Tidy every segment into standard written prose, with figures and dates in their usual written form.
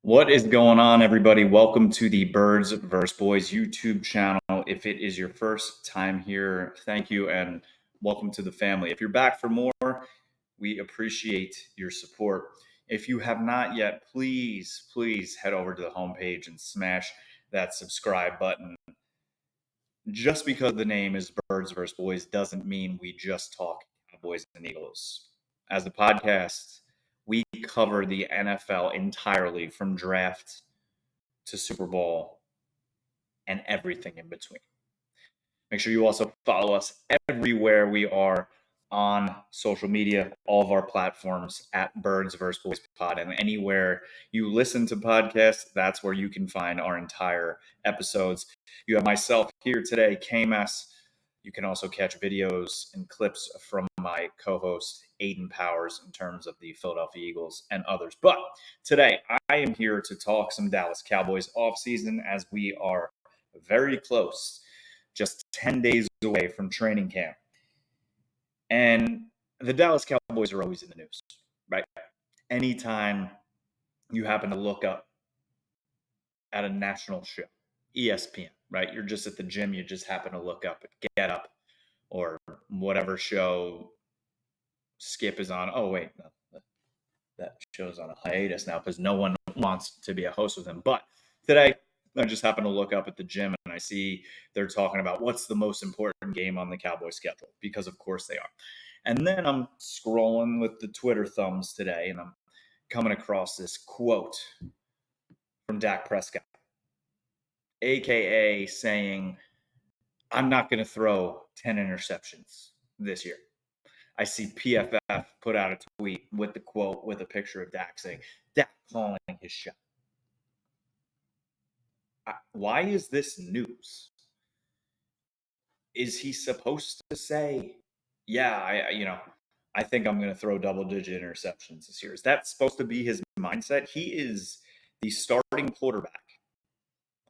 What is going on, everybody? Welcome to the Birds vs. Boys YouTube channel. If it is your first time here, thank you and welcome to the family. If you're back for more, we appreciate your support. If you have not yet, please head over to the homepage and smash that subscribe button. Just because the name is Birds vs. Boys doesn't mean we just talk Cowboys and Eagles. As a podcast, we cover the NFL entirely from draft to Super Bowl and everything in between. Make sure you also follow us everywhere we are on social media, all of our platforms at Birds vs. Boys Pod. And anywhere you listen to podcasts, that's where you can find our entire episodes. You have myself here today, Kmess. You can also catch videos and clips from my co-host, Aiden Powers, in terms of the Philadelphia Eagles and others. But today, I am here to talk some Dallas Cowboys offseason as we are very close, just 10 days away from training camp. And the Dallas Cowboys are always in the news, right? Anytime you happen to look up at a national show, ESPN, right? You're just at the gym, you just happen to look up at Get Up or whatever show Skip is on. Oh, wait, no, that show's on a hiatus now because no one wants to be a host with him. But today, I just happen to look up at the gym and I see they're talking about what's the most important game on the Cowboys schedule, because of course they are. And then I'm scrolling with the Twitter thumbs today and I'm coming across this quote from Dak Prescott, AKA saying, I'm not going to throw 10 interceptions this year. I see PFF put out a tweet with the quote with a picture of Dak saying, Dak calling his shot. Why is this news? Is he supposed to say, yeah, I think I'm going to throw double-digit interceptions this year? Is that supposed to be his mindset? He is the starting quarterback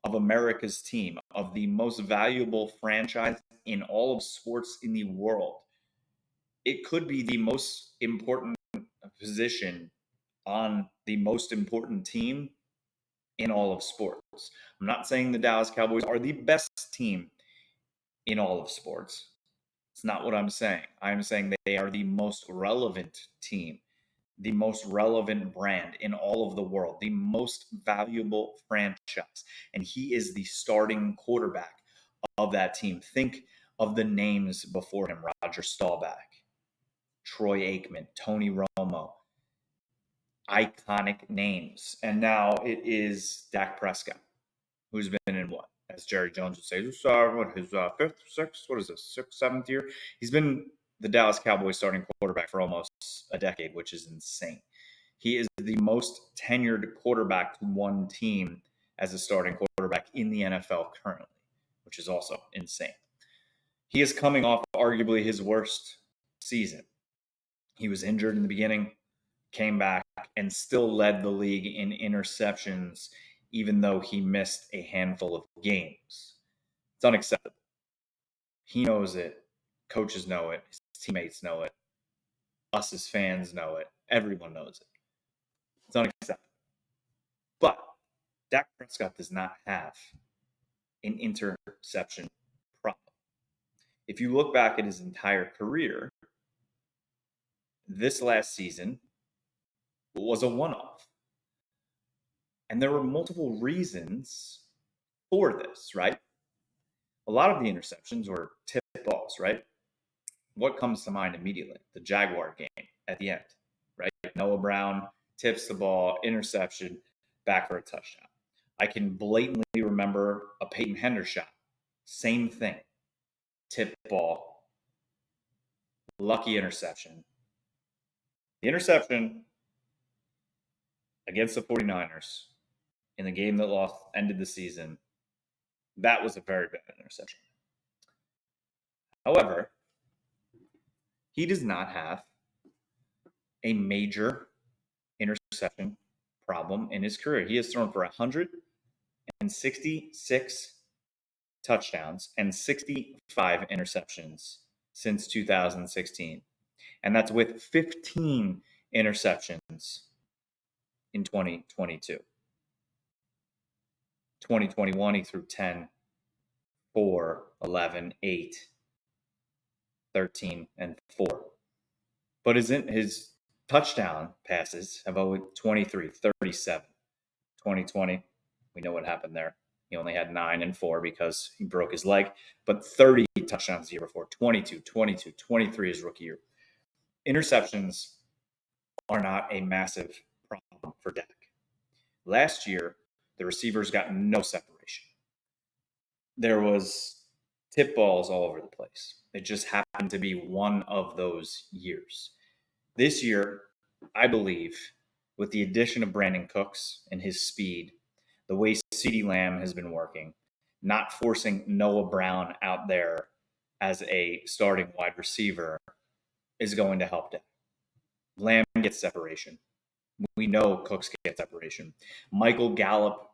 of America's team, of the most valuable franchise in all of sports in the world. It could be the most important position on the most important team in all of sports. I'm not saying the Dallas Cowboys are the best team in all of sports. It's not what I'm saying. I'm saying they are the most relevant team, the most relevant brand in all of the world, the most valuable franchise. And he is the starting quarterback of that team. Think of the names before him: Roger Staubach, Troy Aikman, Tony Romo. Iconic names. And now it is Dak Prescott, who's been in what? As Jerry Jones would say, his fifth, sixth, what is this, sixth, seventh year? He's been the Dallas Cowboys starting quarterback for almost a decade, which is insane. He is the most tenured quarterback to one team as a starting quarterback in the NFL currently, which is also insane. He is coming off arguably his worst season. He was injured in the beginning, came back, and still led the league in interceptions, even though he missed a handful of games. It's unacceptable. He knows it. Coaches know it. His teammates know it. Us as fans know it. Everyone knows it. It's unacceptable. But Dak Prescott does not have an interception problem. If you look back at his entire career, this last season was a one-off. And there were multiple reasons for this, right? A lot of the interceptions were tip balls, right? What comes to mind immediately? The Jaguar game at the end, right? Noah Brown tips the ball, interception, back for a touchdown. I can blatantly remember a Peyton Henderson shot. Same thing. Tip ball, lucky interception. The interception against the 49ers in the game that ended the season, that was a very bad interception. However, he does not have a major interception problem in his career. He has thrown for 166 touchdowns and 65 interceptions since 2016. And that's with 15 interceptions in 2022. 2021, he threw 10, 4, 11, 8, 13, and 4. But his touchdown passes have always 23, 37. 2020, we know what happened there. He only had 9 and 4 because he broke his leg, but 30 touchdowns the year before, 22, 22, 23 his rookie year. Interceptions are not a massive problem for Dak. Last year, the receivers got no separation. There was tip balls all over the place. It just happened to be one of those years. This year, I believe, with the addition of Brandon Cooks and his speed, the way CeeDee Lamb has been working, not forcing Noah Brown out there as a starting wide receiver is going to help Dak. Lamb gets separation. We know Cooks gets separation. Michael Gallup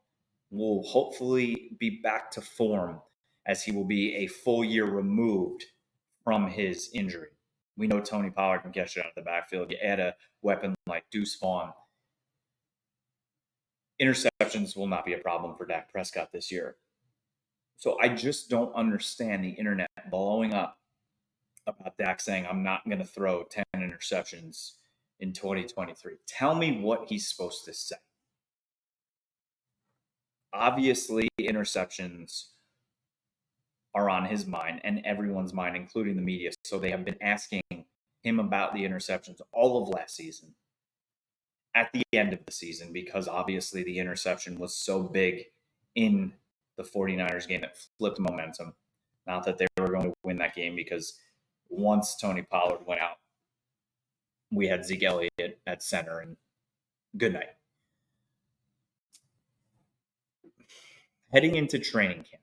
will hopefully be back to form as he will be a full year removed from his injury. We know Tony Pollard can catch it out of the backfield. You add a weapon like Deuce Vaughn. Interceptions will not be a problem for Dak Prescott this year. So I just don't understand the internet blowing up about Dak saying, I'm not going to throw 10 interceptions in 2023. Tell me what he's supposed to say. Obviously, interceptions are on his mind and everyone's mind, including the media. So they have been asking him about the interceptions all of last season, at the end of the season, because obviously the interception was so big in the 49ers game that flipped momentum. Not that they were going to win that game, because once Tony Pollard went out, we had Zeke Elliott at center, and good night. Heading into training camp,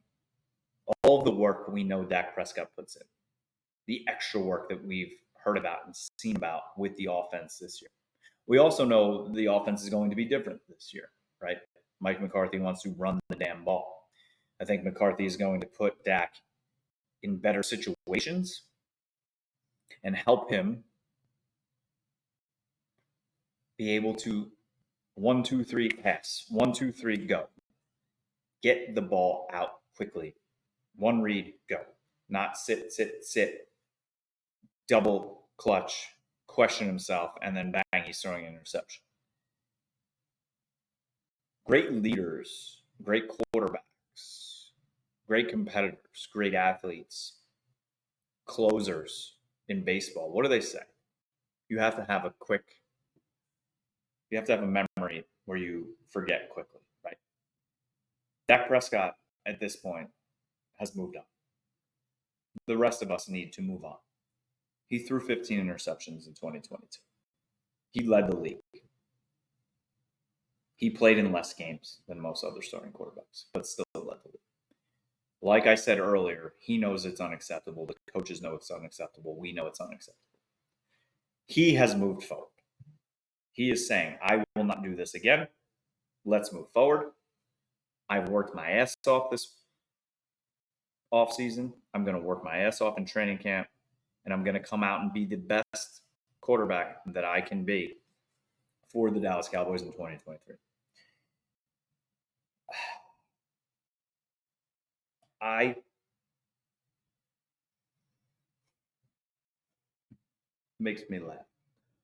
all of the work we know Dak Prescott puts in, the extra work that we've heard about and seen about with the offense this year. We also know the offense is going to be different this year, right? Mike McCarthy wants to run the damn ball. I think McCarthy is going to put Dak in better situations and help him be able to 1, 2, 3 pass, 1, 2, 3 go. Get the ball out quickly. One read, go. Not sit, double clutch, question himself, and then bang, he's throwing an interception. Great leaders, great quarterbacks, great competitors, great athletes, closers in baseball. What do they say? You have to have a memory where you forget quickly, right? Dak Prescott at this point has moved on. The rest of us need to move on. He threw 15 interceptions in 2022. He led the league. He played in less games than most other starting quarterbacks, but still led the league. Like I said earlier, he knows it's unacceptable. The coaches know it's unacceptable. We know it's unacceptable. He has moved forward. He is saying, I will not do this again. Let's move forward. I've worked my ass off this offseason. I'm going to work my ass off in training camp, and I'm going to come out and be the best quarterback that I can be for the Dallas Cowboys in 2023. Makes me laugh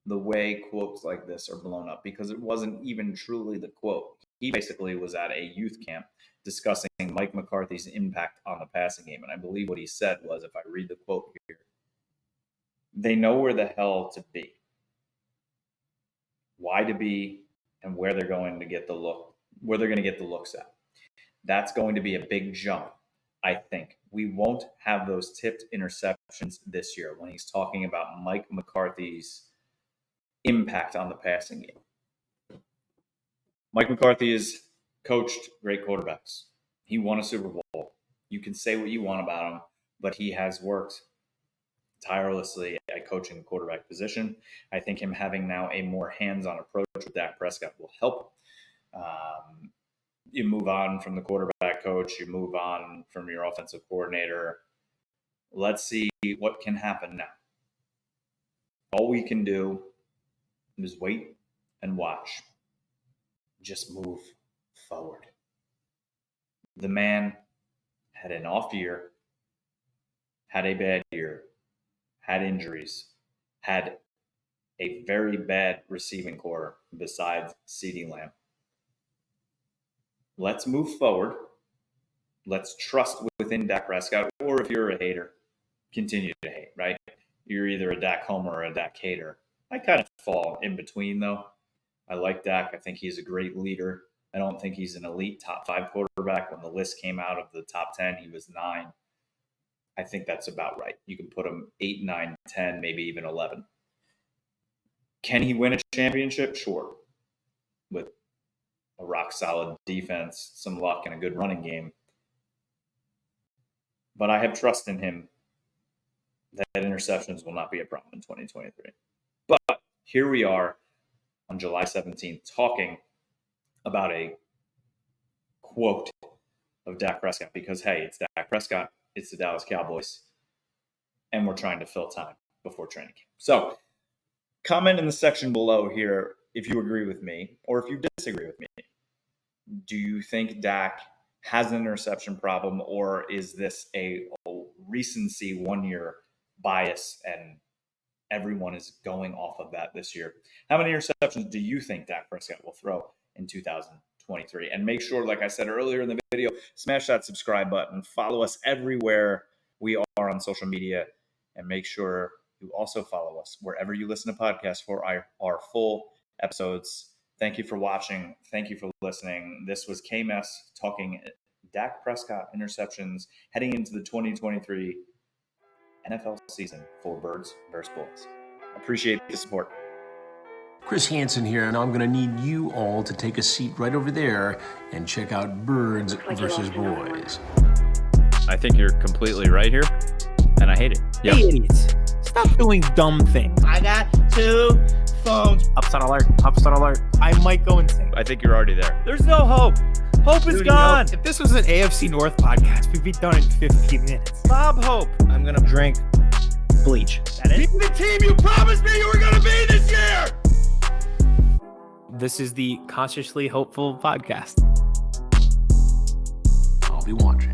the way quotes like this are blown up, because it wasn't even truly the quote. He basically was at a youth camp discussing Mike McCarthy's impact on the passing game. And I believe what he said was, if I read the quote here, they know where the hell to be, why to be, and where they're going to get the looks at. That's going to be a big jump. I think we won't have those tipped interceptions this year when he's talking about Mike McCarthy's impact on the passing game. Mike McCarthy has coached great quarterbacks. He won a Super Bowl. You can say what you want about him, but he has worked tirelessly at coaching the quarterback position. I think him having now a more hands-on approach with Dak Prescott will help. You move on from the quarterback coach, you move on from your offensive coordinator. Let's see what can happen now. All we can do is wait and watch. Just move forward. The man had an off year, had a bad year, had injuries, had a very bad receiving core besides CeeDee Lamb. Let's move forward. Let's trust within Dak Prescott, or if you're a hater, continue to hate, right? You're either a Dak homer or a Dak hater. I kind of fall in between, though. I like Dak. I think he's a great leader. I don't think he's an elite top 5 quarterback. When the list came out of the top 10, he was 9. I think that's about right. You can put him 8, 9, 10, maybe even 11. Can he win a championship? Sure. With a rock-solid defense, some luck, and a good running game. But I have trust in him that interceptions will not be a problem in 2023. But here we are on July 17th talking about a quote of Dak Prescott because, hey, it's Dak Prescott, it's the Dallas Cowboys, and we're trying to fill time before training camp. So comment in the section below here if you agree with me or if you disagree with me. Do you think Dak has an interception problem, or is this a recency one-year bias and everyone is going off of that this year? How many interceptions do you think Dak Prescott will throw in 2023? And make sure, like I said earlier in the video, smash that subscribe button. Follow us everywhere we are on social media. And make sure you also follow us wherever you listen to podcasts for our full episodes. Thank you for watching. Thank you for listening. This was Kmess talking Dak Prescott interceptions heading into the 2023 NFL season for Birds vs. Boys. Appreciate the support. Chris Hansen here, and I'm going to need you all to take a seat right over there and check out Birds vs. Boys. I think you're completely right here, and I hate it. Yep. Hey, idiots. Stop doing dumb things. I got 2 phones. Upset alert. Upset alert. I might go insane. I think you're already there. There's no hope. Hope is gone. If this was an AFC North podcast, we'd be done in 15 minutes. Bob Hope. I'm going to drink bleach. That is the team you promised me you were going to be this year. This is the Consciously Hopeful podcast. I'll be watching.